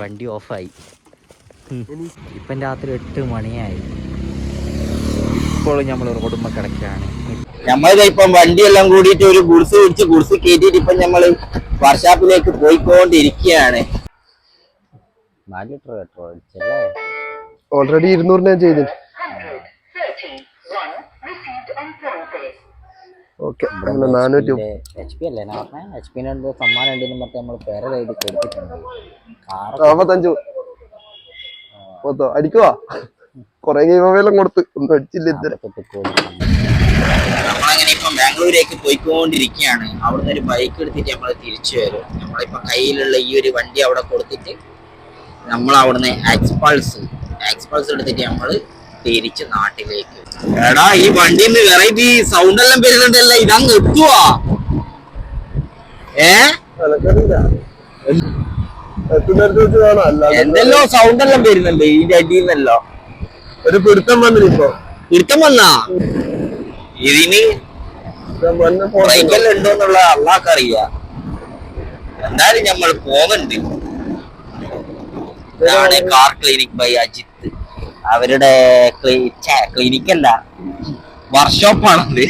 വണ്ടി ഓഫായി. ഇപ്പം രാത്രി 8 മണിയായി. ഇപ്പോൾ നമ്മൾ റോഡുമ്മ കിടക്കുകയാണ്. നമ്മളിപ്പം വണ്ടിയെല്ലാം കൂടിയിട്ട് ഒരു ഗുഡ്സ് പിടിച്ച് ഗുഡ്സ് കയറ്റിയിട്ട് ഇപ്പം നമ്മള് വർക്ക്ഷോപ്പിലേക്ക് പോയിക്കൊണ്ടിരിക്കുകയാണ്. 4 ലിറ്റർ പെട്രോൾ അടിച്ചല്ലേ? ഓൾറെഡി 200 ഞാൻ ചെയ്തു. ഓക്കെ, 400 HP അല്ലേ HP സമ്മാനം ഉണ്ടെന്ന് പറഞ്ഞാൽ നമ്മൾ പേരെ എഴുതി കൊടുത്തിട്ടുണ്ട്. 45 അടിക്കുവാ. കൊറേ ഗെയിമെല്ലാം കൊടുത്ത് ഒന്നും അടിച്ചില്ല. നമ്മളങ്ങനെ ഇപ്പം ബാംഗ്ലൂരേക്ക് പോയിക്കൊണ്ടിരിക്കുകയാണ്. അവിടുന്ന് ഒരു ബൈക്ക് എടുത്തിട്ട് നമ്മൾ തിരിച്ചു വരും. നമ്മളിപ്പം കയ്യിലുള്ള ഈ ഒരു വണ്ടി അവിടെ കൊടുത്തിട്ട് നമ്മൾ അവിടുന്ന് എക്സ്പൾസ് എടുത്തിട്ട് നമ്മൾ തിരിച്ച് നാട്ടിലേക്ക്. എടാ, ഈ വണ്ടിയിൽ നിന്ന് വെറൈറ്റി സൗണ്ട് എല്ലാം വരുന്നുണ്ടല്ലോ, ഇതങ്ങ് എത്തുവാ? എന്തെല്ലോ സൗണ്ട് എല്ലാം വരുന്നുണ്ട് ഇതിന്റെ അടിയിൽ നിന്നല്ലോ. ഒരു പിടുത്തം വന്നിപ്പോ. പിടുത്തം വന്നാ ഇതിന് ബ്രേക്കെല്ലാം ഉണ്ടോന്നുള്ള അള്ളാഹ്ക്കറിയാ. എന്തായാലും നമ്മൾ പോകുന്നുണ്ട്. ഇതാണ് കാർ ക്ലിനിക് ബൈ അജിത്ത്. അവരുടെ ക്ലിനിക്കല്ല, വർക്ക്ഷോപ്പാണത്.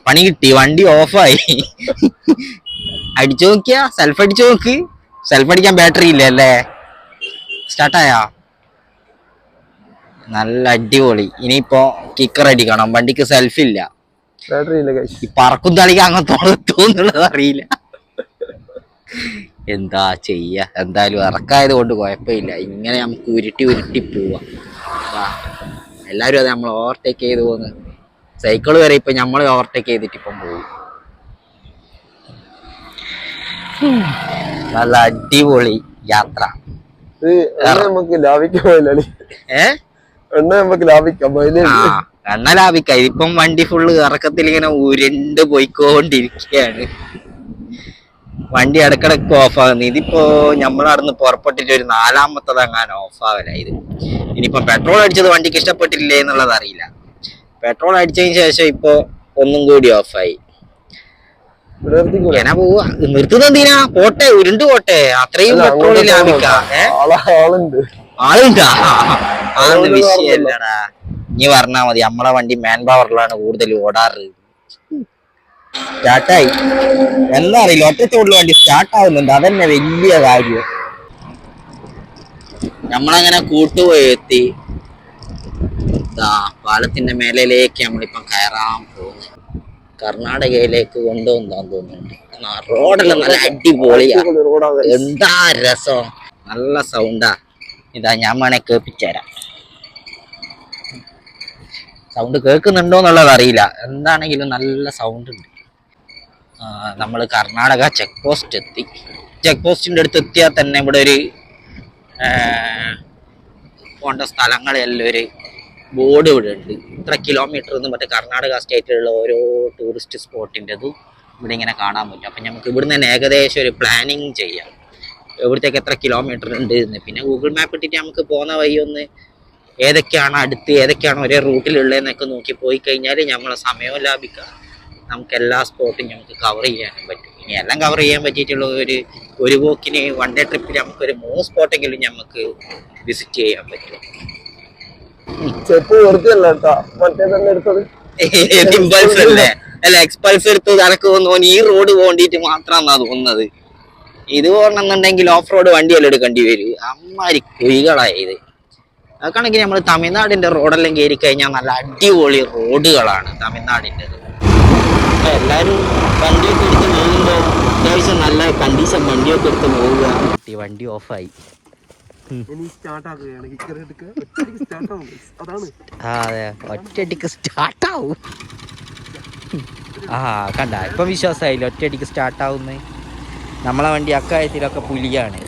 പണി കിട്ടി, വണ്ടി ഓഫായി. അടിച്ചു നോക്കിയാ, സെൽഫ് അടിച്ചു നോക്ക്. സെൽഫ് അടിക്കാൻ ബാറ്ററി ഇല്ല അല്ലേ? സ്റ്റാർട്ടായാ? നല്ല അടിപൊളി. ഇനിയിപ്പോ കിക്കർ അടിക്കണം. വണ്ടിക്ക് സെൽഫ് ഇല്ല, ഈ പറക്കും തളിക്ക് അങ്ങനത്തോളം എത്തുന്നുള്ളത് അറിയില്ല. എന്താ ചെയ്യ, എന്തായാലും ഇറക്കായത് കൊണ്ട് കുഴപ്പമില്ല. ഇങ്ങനെ നമുക്ക് ഉരുട്ടി പോവാം. എല്ലാരും അത് നമ്മൾ ഓവർടേക്ക് ചെയ്ത് പോകുന്നു. സൈക്കിള് വരെ ഇപ്പൊ നമ്മൾ ഓവർടേക്ക് ചെയ്തിട്ട് ഇപ്പം പോകും. നല്ല അടിപൊളി യാത്ര. നമുക്ക് ലാഭിക്കാൻ എണ്ണ ലാഭിക്കാം. ഇതിപ്പം വണ്ടി ഫുള്ള് ഇറക്കത്തിൽ ഇങ്ങനെ ഉരുണ്ട് പോയിക്കൊണ്ടിരിക്കുകയാണ്. വണ്ടി ഇടക്കിടക്ക് ഓഫാകുന്നു. ഇതിപ്പോ നമ്മളവിടുന്ന് പുറപ്പെട്ടിട്ട് ഒരു 4ാമത്തത് അങ്ങനെ ഓഫാവലായത്. ഇനിയിപ്പോ പെട്രോൾ അടിച്ചത് വണ്ടിക്ക് ഇഷ്ടപ്പെട്ടില്ലേ എന്നുള്ളത് അറിയില്ല. പെട്രോൾ അടിച്ചതിന് ശേഷം ഇപ്പൊ ഒന്നും കൂടി ഓഫായി. ഇങ്ങനെ പോവാ. നിർത്തുന്നെന്തിനാ? പോട്ടെ, ഉരുണ്ട് പോട്ടെ. അത്രയും പെട്രോൾ ലാഭിക്കാം. ആളുണ്ടാ? അതൊന്നും വിഷയല്ലടാ. ഇനി പറഞ്ഞാ മതി. നമ്മളെ വണ്ടി മാൻ പവറിലാണ് കൂടുതൽ ഓടാറ്. സ്റ്റാർട്ടായി. എന്താ അറിയില്ല, ഒറ്റച്ചോടിൽ വണ്ടി സ്റ്റാർട്ടാവുന്നുണ്ട്. അതന്നെ വലിയ കാര്യം. നമ്മളങ്ങനെ കൂട്ടുപോയി എത്തി. പാലത്തിന്റെ മേലയിലേക്ക് നമ്മളിപ്പം കയറാൻ പോകുന്നത്. കർണാടകയിലേക്ക് കൊണ്ടുപോകുന്നതാന്ന് തോന്നുന്നുണ്ട്. റോഡെല്ലാം നല്ല അടിപൊളിയാ. എന്താ രസം, നല്ല സൗണ്ടാ. ഇതാ, ഞാൻ വേണേ കേൾപ്പിച്ചുതരാം. സൗണ്ട് കേൾക്കുന്നുണ്ടോ എന്നുള്ളത് അറിയില്ല. എന്താണെങ്കിലും നല്ല സൗണ്ട് ഉണ്ട്. നമ്മൾ കർണാടക ചെക്ക് പോസ്റ്റ് എത്തി. ചെക്ക് പോസ്റ്റിൻ്റെ അടുത്ത് എത്തിയാൽ തന്നെ ഇവിടെ ഒരു പോണ്ട സ്ഥലങ്ങളെല്ലാം ഒരു ബോർഡ് ഇവിടെ ഉണ്ട്. ഇത്ര കിലോമീറ്റർ എന്ന് മറ്റേ കർണാടക സ്റ്റേറ്റിലുള്ള ഓരോ ടൂറിസ്റ്റ് സ്പോട്ടിൻ്റെതും ഇവിടെ ഇങ്ങനെ കാണാൻ പറ്റും. അപ്പം നമുക്ക് ഇവിടുന്ന് തന്നെ ഏകദേശം ഒരു പ്ലാനിങ് ചെയ്യാം, എവിടത്തേക്ക് എത്ര കിലോമീറ്റർ ഉണ്ട് എന്ന്. പിന്നെ ഗൂഗിൾ മാപ്പ് ഇട്ടിട്ട് നമുക്ക് പോകുന്ന വഴി ഒന്ന് ഏതൊക്കെയാണ് അടുത്ത്, ഏതൊക്കെയാണ് ഒരേ റൂട്ടിലുള്ളതെന്നൊക്കെ നോക്കി പോയി കഴിഞ്ഞാൽ നമ്മളെ സമയവും ലാഭിക്കാം. നമുക്ക് എല്ലാ സ്പോട്ടും നമുക്ക് കവർ ചെയ്യാനും പറ്റും. ഇനി എല്ലാം കവർ ചെയ്യാൻ പറ്റിയിട്ടുള്ള ഒരു പോക്കിന് വൺ ഡേ ട്രിപ്പിൽ നമുക്കൊരു 3 സ്പോട്ടെങ്കിലും നമുക്ക് വിസിറ്റ് ചെയ്യാൻ പറ്റും. ഇമ്പൾസ് അല്ലേ? അല്ല, എക്സ്പൾസ് എടുത്ത് കണക്ക് തോന്നുന്നു. ഈ റോഡ് പോകേണ്ടിട്ട് മാത്രമാണെന്നാ തോന്നുന്നത്. ഇത് പോകണമെന്നുണ്ടെങ്കിൽ ഓഫ് റോഡ് വണ്ടിയെല്ലാം എടുക്കേണ്ടി വരും. അമ്മാരി കുഴികളായത്. അതൊക്കെയാണെങ്കിൽ നമ്മൾ തമിഴ്നാടിന്റെ റോഡെല്ലാം കയറി കഴിഞ്ഞാൽ നല്ല അടിപൊളി റോഡുകളാണ് തമിഴ്നാടിൻ്റെത്. എല്ലാവരും വണ്ടിയൊക്കെ എടുത്ത് പോകുമ്പോൾ അത്യാവശ്യം നല്ല കണ്ടീഷൻ വണ്ടിയൊക്കെ എടുത്ത് പോവുക. വണ്ടി ഓഫായി. അതെ, ഒറ്റയടിക്ക് സ്റ്റാർട്ടാവും. കണ്ട, ഇപ്പം വിശ്വാസമായില്ല ഒറ്റയടിക്ക് സ്റ്റാർട്ടാവുന്നേ. നമ്മളെ വണ്ടി അക്കാര്യത്തിലൊക്കെ പുലിയാണ്.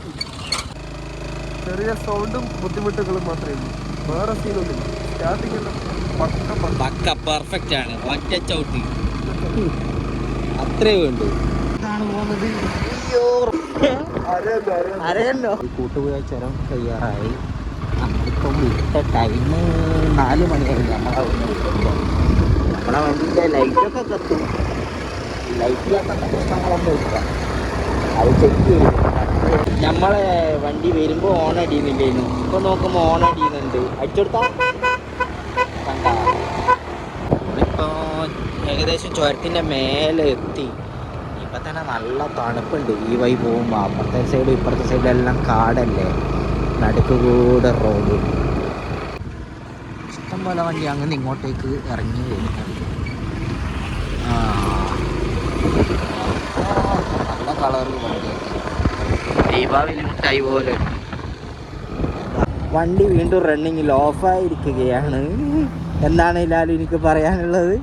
ചെറിയ സൗണ്ടും ബുദ്ധിമുട്ടുകളും മാത്രമേ ഉള്ളൂ, വേറെ സീനൊന്നും. പക്ക പെർഫെക്റ്റ് ആണ്. ഒറ്റ ചവിട്ട് അത്രേ വേണ്ടു. കൂട്ടുപോയ ചരം തയ്യാറായി. നമ്മളിപ്പം വിട്ട ടൈം 4 മണിയായി. നമ്മളെ വണ്ടിൻ്റെ ലൈറ്റൊക്കെ കത്തും. ലൈറ്റിലൊക്കെ പ്രശ്നങ്ങളൊന്നും ഇല്ല. അത് ചെക്ക് ചെയ്യും. നമ്മളെ വണ്ടി വരുമ്പോൾ ഓൺ അടിയുന്നില്ലേനു, ഇപ്പൊ നോക്കുമ്പോൾ ഓൺ അടിയുന്നുണ്ട്. അടിച്ചെടുത്താ ഇപ്പൊ ഏകദേശം ചുരത്തിന്റെ മേലെ എത്തി. ഇപ്പൊ തന്നെ നല്ല തണുപ്പുണ്ട് ഈ വഴി പോകുമ്പോ. അപ്പുറത്തെ സൈഡും ഇപ്പുറത്തെ സൈഡും എല്ലാം കാടല്ലേ, നടുക്ക് കൂടെ റോഡ്. ഇഷ്ടം പോലെ വണ്ടി അങ്ങനെ ഇങ്ങോട്ടേക്ക് ഇറങ്ങി വരുന്നുണ്ട്. നല്ല കളറ് വണ്ടിയൊക്കെ, ദീപാവലി മുട്ടായി പോലെ. വണ്ടി വീണ്ടും റണ്ണിങ്ങിൽ ഓഫായിരിക്കുകയാണ്. എന്താണ് ലാലു എനിക്ക് പറയാനുള്ളത്?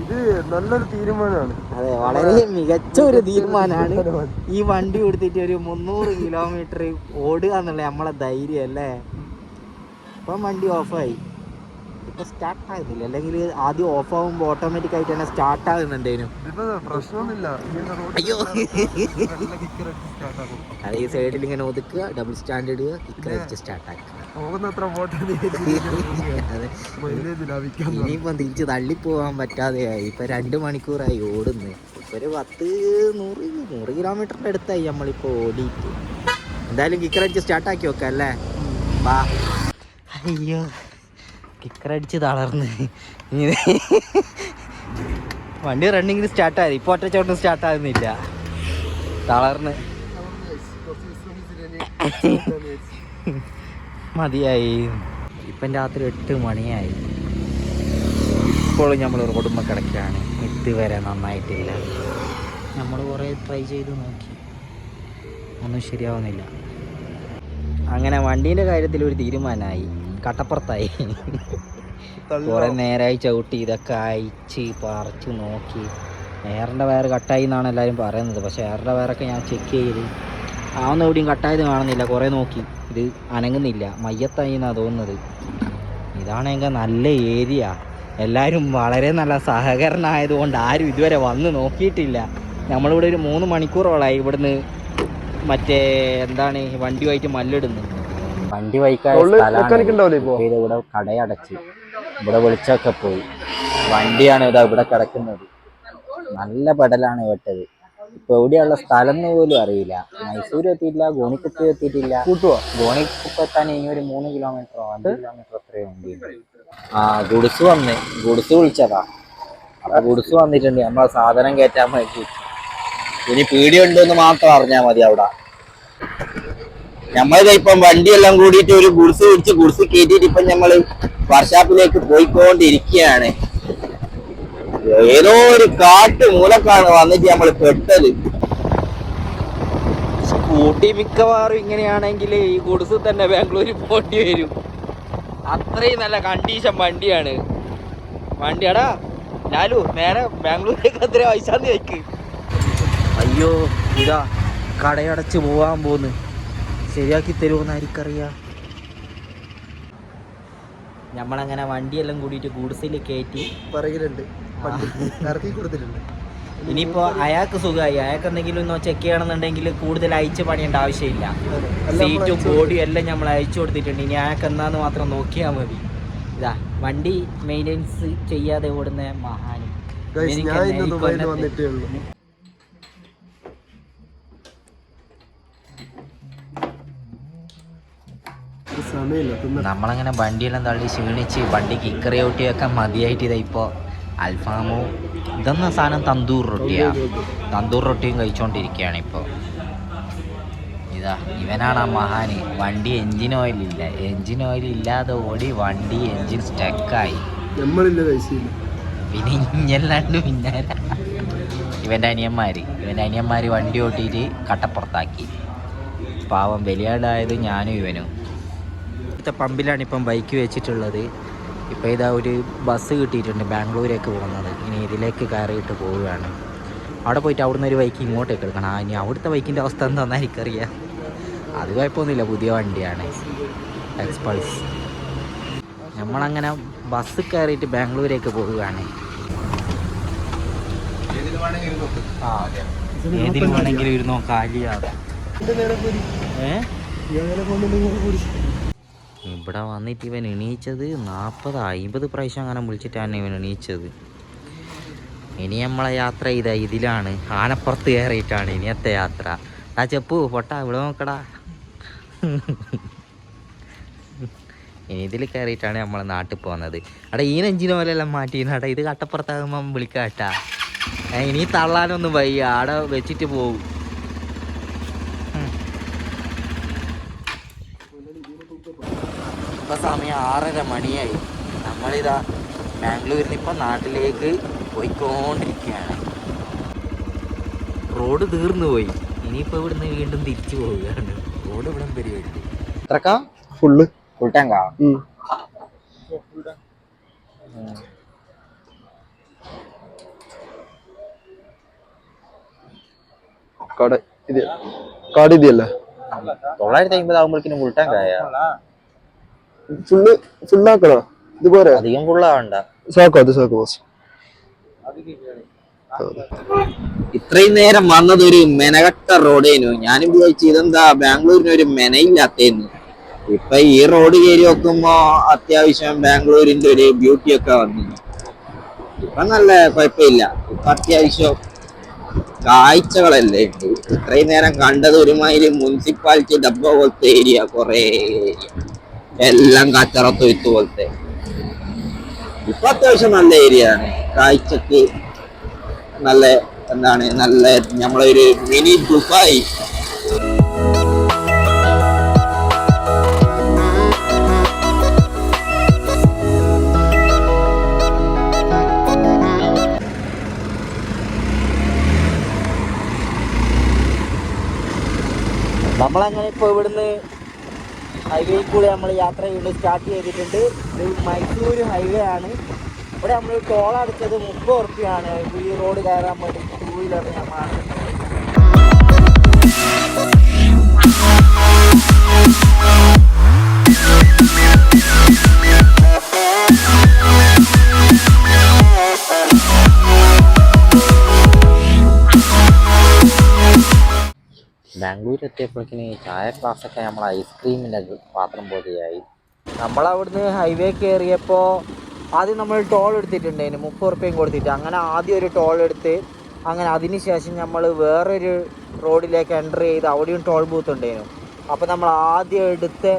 ഇത് നല്ലൊരു തീരുമാനമാണ്. അതെ, വളരെ മികച്ച ഒരു തീരുമാനമാണ്. ഈ വണ്ടി കൊടുത്തിട്ട് ഒരു 300 കിലോമീറ്റർ ഓടുക എന്നുള്ള നമ്മളെ ധൈര്യം അല്ലേ. ഇപ്പം വണ്ടി ഓഫായി, ഇപ്പൊ സ്റ്റാർട്ട് ആകുന്നില്ല. അല്ലെങ്കിൽ ആദ്യം ഓഫ് ആകുമ്പോൾ ഓട്ടോമാറ്റിക് ആയിട്ട് തന്നെ സ്റ്റാർട്ട് ആകുന്നുണ്ടേനു. പ്രശ്നമൊന്നുമില്ല. അയ്യോ, അത് ഈ സൈഡിൽ ഇങ്ങനെ ഒതുക്കുക, ഡബിൾ സ്റ്റാൻഡ് ഇടുക, കിക്കർ അടിച്ച് സ്റ്റാർട്ട് ആക്കുക. ഇനിയിപ്പം തിരിച്ച് തള്ളിപ്പോകാൻ പറ്റാതെയായി. ഇപ്പൊ 2 മണിക്കൂറായി ഓടുന്നത്. ഇപ്പൊ ഒരു 100 കിലോമീറ്ററിന്റെ അടുത്തായി നമ്മളിപ്പോ ഓടിയിട്ട്. എന്തായാലും കിക്കർ അടിച്ച് സ്റ്റാർട്ടാക്കി വെക്കാം അല്ലേ. വാ. അയ്യോ, കിക്കർ അടിച്ച് തളർന്ന്. വണ്ടി റണ്ണിങ്ങിന് സ്റ്റാർട്ടായി, ഇപ്പോൾ ഒറ്റച്ചോട്ടം സ്റ്റാർട്ടാകുന്നില്ല, തളർന്ന് മതിയായി. ഇപ്പം രാത്രി 8 മണിയായി. ഇപ്പോഴും നമ്മൾ റോഡുമ്മ കിടക്കുകയാണ്. ഇതുവരെ നന്നായിട്ടില്ല. നമ്മൾ കുറേ ട്രൈ ചെയ്ത് നോക്കി, ഒന്നും ശരിയാവുന്നില്ല. അങ്ങനെ വണ്ടീൻ്റെ കാര്യത്തിൽ ഒരു തീരുമാനമായി, കട്ടപ്പുറത്തായി. കുറെ നേരമായി ചവിട്ടി, ഇതൊക്കെ അയച്ച് പറിച്ച് നോക്കി. എയറിൻ്റെ വയർ കട്ടായി എന്നാണ് എല്ലാവരും പറയുന്നത്. പക്ഷേ എയറിൻ്റെ വയറൊക്കെ ഞാൻ ചെക്ക് ചെയ്ത് അതൊന്നും എവിടെയും കട്ടായത് കാണുന്നില്ല. കുറേ നോക്കി, ഇത് അനങ്ങുന്നില്ല, മയ്യത്തായി എന്നാണ് തോന്നുന്നത്. ഇതാണെങ്കിൽ നല്ല ഏരിയ, എല്ലാവരും വളരെ നല്ല സഹകരണമായതുകൊണ്ട് ആരും ഇതുവരെ വന്ന് നോക്കിയിട്ടില്ല. നമ്മളിവിടെ ഒരു 3 മണിക്കൂറോളായി ഇവിടുന്ന് മറ്റേ എന്താണ് വണ്ടിയുമായിട്ട് മല്ലിടുന്നു. വണ്ടി വൈക്കാൻ ഇവിടെ കടയടച്ച്, ഇവിടെ വെളിച്ചമൊക്കെ പോയി. വണ്ടിയാണ് ഇതാ ഇവിടെ കിടക്കുന്നത്. നല്ല പെടലാണ് കേട്ടത്. ഇപ്പൊ എവിടെയുള്ള സ്ഥലം എന്ന് പോലും അറിയില്ല. മൈസൂർ എത്തിയിട്ടില്ല, ഗോണിക്കുപ്പി എത്തിയിട്ടില്ല. ഗോണിക്കുപ്പ് എത്താൻ ഇനി ഒരു 3 കിലോമീറ്ററോ 5 കിലോമീറ്റർ അത്രയോ ഉണ്ട്. ഗുഡ്സ് വിളിച്ചതാ. അപ്പൊ ഗുഡ്സ് വന്നിട്ടുണ്ട്, നമ്മളെ സാധനം കയറ്റാൻ വേണ്ടി. ഇനി പീടിയുണ്ടെന്ന് മാത്രം അറിഞ്ഞാൽ മതി അവിടെ. നമ്മളിത് ഇപ്പം വണ്ടിയെല്ലാം കൂടിയിട്ട് ഒരു ഗുഡ്സ് വിളിച്ച് ഗുഡ്സ് കയറ്റിയിട്ട് ഇപ്പം നമ്മള് വർക്ക്ഷോപ്പിലേക്ക് പോയിക്കൊണ്ടിരിക്കുകയാണ്. ഏതോ ഒരു കാട്ട് മൂലക്കാണ് വന്നിട്ട് നമ്മൾ പെട്ടത്. സ്കൂട്ടി മിക്കവാറും ഇങ്ങനെയാണെങ്കിൽ ഈ ഗുഡ്സ് തന്നെ ബാംഗ്ലൂരിൽ പോണ്ടി വരും. അത്രയും നല്ല കണ്ടീഷൻ വണ്ടിയാണ്. വണ്ടിയാടാ ലാലു, നേരെ ബാംഗ്ലൂരിലേക്ക് എത്ര പൈസാന്ന് ചോദിക്ക്. അയ്യോ, ഇതാ കടയടച്ച് പോവാൻ പോന്ന്. ശരിയാക്കി തരുമോന്ന് ആർക്കറിയാം. നമ്മളങ്ങനെ വണ്ടിയെല്ലാം കൂടിയിട്ട് ഗുഡ്സിൽ കയറ്റി പറയലുണ്ട്, ഇറക്കി കൊടുത്തിട്ടുണ്ട്. ഇനിയിപ്പോൾ അയാൾക്ക് സുഖമായി. അയാൾക്ക് എന്തെങ്കിലും ഒന്ന് ചെക്ക് ചെയ്യണമെന്നുണ്ടെങ്കിൽ കൂടുതൽ അയച്ച് പണിയേണ്ട ആവശ്യമില്ല. സീറ്റും ബോഡിയും എല്ലാം നമ്മൾ അയച്ചു കൊടുത്തിട്ടുണ്ട്. ഇനി അയാൾക്ക് എന്നാന്ന് മാത്രം നോക്കിയാൽ മതി. ഇതാ വണ്ടി മെയിൻ്റെനൻസ് ചെയ്യാതെ ഓടുന്ന മഹാന്. നമ്മളങ്ങനെ വണ്ടിയെല്ലാം തള്ളി ക്ഷീണിച്ച് വണ്ടി കിക്കറി ഊട്ടി വെക്കാൻ മതിയായിട്ട് ഇതാ ഇപ്പോൾ അൽഫാമും ഇതെന്ന സാധനം തന്തൂർ റൊട്ടിയും കഴിച്ചുകൊണ്ടിരിക്കുകയാണ് ഇപ്പോൾ. ഇതാ ഇവനാണ് ആ മഹാന്. വണ്ടി എൻജിൻ ഓയിൽ ഇല്ലാതെ ഓടി വണ്ടി എൻജിൻ സ്റ്റക്കായി. പിന്നെ ഇഞ്ഞല്ലാണ്ട് പിന്നെ ഇവൻ്റെ അനിയന്മാർ വണ്ടി ഓട്ടിയിട്ട് കട്ടപ്പുറത്താക്കി. പാവം ബലിയാടായത് ഞാനും ഇവനും. ഇവിടുത്തെ പമ്പിലാണ് ഇപ്പം ബൈക്ക് വെച്ചിട്ടുള്ളത്. ഇപ്പോൾ ഇതാ ഒരു ബസ് കിട്ടിയിട്ടുണ്ട് ബാംഗ്ലൂരേക്ക് പോകുന്നത്. ഇനി ഇതിലേക്ക് കയറിയിട്ട് പോവുകയാണ്. അവിടെ പോയിട്ട് അവിടുന്ന് ഒരു ബൈക്ക് ഇങ്ങോട്ടേക്ക് എടുക്കണം. ഇനി അവിടുത്തെ ബൈക്കിൻ്റെ അവസ്ഥ എന്താണെന്ന് എനിക്കറിയാം. അത് കുഴപ്പമൊന്നുമില്ല, പുതിയ വണ്ടിയാണ്, എക്സ്പൾസ്. നമ്മളങ്ങനെ ബസ് കയറിയിട്ട് ബാംഗ്ലൂരേക്ക് പോവുകയാണ്. ഏതിൽ വേണമെങ്കിലും ഇരുന്നോ, കാലിയാകും. ഇവിടെ വന്നിട്ട് ഇവൻ എണീച്ചത് 40-50 പ്രാവശ്യം അങ്ങനെ വിളിച്ചിട്ടാണ് ഇവൻ എണീച്ചത്. ഇനി നമ്മളെ യാത്ര ഇതിലാണ്, ആനപ്പുറത്ത് കയറിയിട്ടാണ് ഇനിയത്തെ യാത്ര. ആ ചെപ്പു പൊട്ടാ ഇവിടെ നോക്കടാ. ഇനി ഇതിൽ കയറിയിട്ടാണ് നമ്മൾ നാട്ടിൽ പോകുന്നത്. അവിടെ ഈ നെഞ്ചിന് പോലെല്ലാം മാറ്റിട്ടാ, ഇത് കട്ടപ്പുറത്താകുമ്പം വിളിക്കാട്ടാ. ഇനി തള്ളാനൊന്നും വയ്യ, അവിടെ വെച്ചിട്ട് പോവും. ഇപ്പം സമയം 6:30 മണിയായി. നമ്മളിതാ ബാംഗ്ലൂരിൽ നിന്ന് ഇപ്പം നാട്ടിലേക്ക് പോയിക്കൊണ്ടിരിക്കുകയാണ്. റോഡ് തീർന്നു പോയി, ഇനിയിപ്പോൾ ഇവിടുന്ന് വീണ്ടും തിരിച്ചു പോവുകയാണ്. റോഡ് ഇവിടെ പരിപാടി എത്രക്കാ? ഫുള്ള് ഫുൾ ടാങ്കാ? കാർഡ് ഇതിയല്ലേ 950 ആകുമ്പോഴേക്കും ഫുൾ ടാങ്ക് ആയ? ഫുള്ളാക്കണോ? ഇതുപോലെ അധികം ഫുള്ളാവണ്ട. ബോസ്. ഇത്രയും നേരം വന്നത് ഒരു മെനകട്ട റോഡേനു. ഞാനും വിചാരിച്ചു ഇതെന്താ ബാംഗ്ലൂരിന് ഒരു മെനയില്ലാത്തേന്ന്. ഇപ്പൊ ഈ റോഡ് കയറി നോക്കുമ്പോ അത്യാവശ്യം ബാംഗ്ലൂരിന്റെ ഒരു ബ്യൂട്ടി ഒക്കെ വന്നു. ഇപ്പൊ നല്ല കുഴപ്പമില്ല. ഇപ്പൊ അത്യാവശ്യം കാഴ്ചകളല്ലേ ഉണ്ട്. ഇത്രയും നേരം കണ്ടത് ഒരുമാതിരി മുനിസിപ്പാലിറ്റി ഡബ്ബ പോലത്തെ ഏരിയ, കൊറേ എല്ലാം കച്ചറ തൊയ്ത്ത് പോലത്തെ. ഇപ്പൊ അത്യാവശ്യം നല്ല ഏരിയ ആണ്. കാഴ്ചക്ക് നല്ല എന്താണ്, നല്ല നമ്മളൊരു മിനി ദുബായ്. നമ്മളങ്ങനെ ഇപ്പോൾ ഇവിടുന്ന് ഹൈവേ കൂടെ നമ്മൾ യാത്ര വീണ്ടും സ്റ്റാർട്ട് ചെയ്തിട്ടുണ്ട്. ഇത് മൈസൂർ ഹൈവേ ആണ്. ഇവിടെ നമ്മൾ ടോൾ അടച്ചത് 30 ഉറുപ്പികയാണ് ഈ റോഡ് കയറാൻ വേണ്ടി 2 വീലറിന് നമ്മളാണ്. ബാംഗ്ലൂർ എത്തിയപ്പോഴേക്കിന് ചായ ക്ലാസ്സൊക്കെ നമ്മൾ ഐസ്ക്രീമിൻ്റെ പാത്രം പോലെയായി. നമ്മളവിടുന്ന് ഹൈവേ കയറിയപ്പോൾ ആദ്യം നമ്മൾ ടോൾ എടുത്തിട്ടുണ്ടായിരുന്നു 30 ഉറുപ്പികയും കൊടുത്തിട്ട്. അങ്ങനെ ആദ്യം ഒരു ടോൾ എടുത്ത്, അങ്ങനെ അതിന് ശേഷം നമ്മൾ വേറൊരു റോഡിലേക്ക് എൻ്റർ ചെയ്ത് അവിടെയും ടോൾ ബൂത്ത് ഉണ്ടായിരുന്നു. അപ്പോൾ നമ്മൾ ആദ്യം എടുത്ത്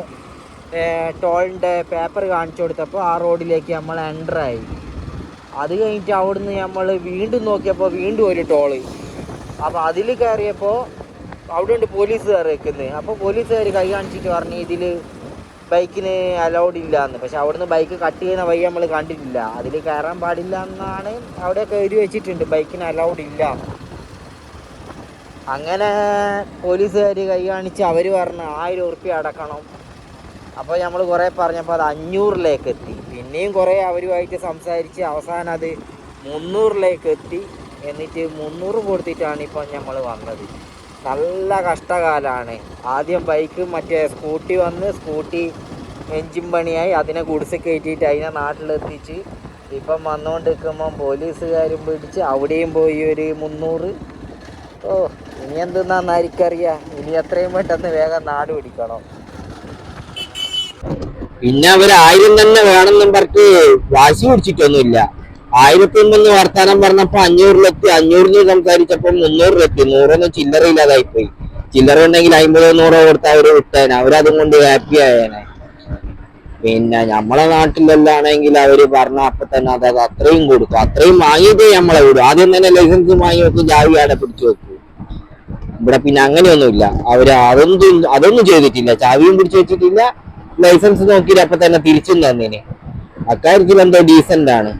ടോളിൻ്റെ പേപ്പർ കാണിച്ചു കൊടുത്തപ്പോൾ ആ റോഡിലേക്ക് നമ്മൾ എൻ്ററായി. അത് കഴിഞ്ഞിട്ട് അവിടുന്ന് നമ്മൾ വീണ്ടും നോക്കിയപ്പോൾ വീണ്ടും ഒരു ടോള്. അപ്പോൾ അതിൽ കയറിയപ്പോൾ അവിടെ ഉണ്ട് പോലീസുകാർ വെക്കുന്നത്. അപ്പോൾ പോലീസുകാർ കൈ കാണിച്ചിട്ട് പറഞ്ഞു ഇതിൽ ബൈക്കിന് അലൗഡ് ഇല്ല എന്ന്. പക്ഷെ അവിടുന്ന് ബൈക്ക് കട്ട് ചെയ്യുന്ന വഴി നമ്മൾ കണ്ടിട്ടില്ല, അതിൽ കയറാൻ പാടില്ല എന്നാണ് അവിടെയൊക്കെ എഴുതി വെച്ചിട്ടുണ്ട്, ബൈക്കിന് അലൗഡ് ഇല്ല. അങ്ങനെ പോലീസുകാർ കൈ കാണിച്ച് അവർ പറഞ്ഞ് 1000 ഉറുപ്പിക അടക്കണം. അപ്പോൾ നമ്മൾ കുറേ പറഞ്ഞപ്പോൾ അത് 500-ലേക്ക് എത്തി. പിന്നെയും കുറേ അവരുമായിട്ട് സംസാരിച്ച് അവസാനം അത് 300-ലേക്ക് എത്തി. എന്നിട്ട് 300 കൊടുത്തിട്ടാണ് ഇപ്പം നമ്മൾ വന്നത്. നല്ല കഷ്ടകാലമാണ്. ആദ്യം ബൈക്ക് മറ്റേ സ്കൂട്ടി വന്ന്, സ്കൂട്ടി എൻജിൻ പണിയായി, അതിനെ ഗുഡ്സ് കയറ്റിയിട്ട് അതിനെ നാട്ടിലെത്തിച്ച് ഇപ്പം വന്നുകൊണ്ടിരിക്കുമ്പം പോലീസുകാരും പിടിച്ച് അവിടെയും പോയി ഒരു 300. ഓ, ഇനി എന്തെന്നാന്ന് ആർക്കറിയാം. ഇനി എത്രയും പെട്ടെന്ന് വേഗം നാട് പിടിക്കണം. പിന്നെ അവർ 1000 തന്നെ വേണമെന്നും പറഞ്ഞ് വാശി പിടിച്ചിട്ടൊന്നുമില്ല. 1000 വർത്താനം പറഞ്ഞപ്പോ 500-ലെത്തി, 500 സംസാരിച്ചപ്പോ 300-ലെത്തി. 100 ചില്ലറയില്ലാതായിപ്പോയി. ചില്ലറ ഉണ്ടെങ്കിൽ 50-100 കൊടുത്ത് അവര് വിട്ടേനെ, അവരതും കൊണ്ട് ഹാപ്പി ആയേനെ. പിന്നെ നമ്മളെ നാട്ടിലെല്ലാണെങ്കിൽ അവര് പറഞ്ഞ അപ്പൊ തന്നെ അത് അത്രയും കൊടുക്കും. അത്രയും വാങ്ങിയിട്ടേ നമ്മളെ വിടും. ആദ്യം തന്നെ ലൈസൻസ് വാങ്ങി വെക്കും, ജാവി ആടെ പിടിച്ചു വെക്കും. ഇവിടെ പിന്നെ അങ്ങനെയൊന്നുമില്ല. അവര് അതൊന്നും ചെയ്തിട്ടില്ല. ചാവിയും പിടിച്ചു വെച്ചിട്ടില്ല, ലൈസൻസ് നോക്കിയിട്ട് അപ്പൊ തന്നെ തിരിച്ചും തന്നേനെ. അക്കാര്യത്തിൽ എന്തോ ഡീസന്റ് ആണ്.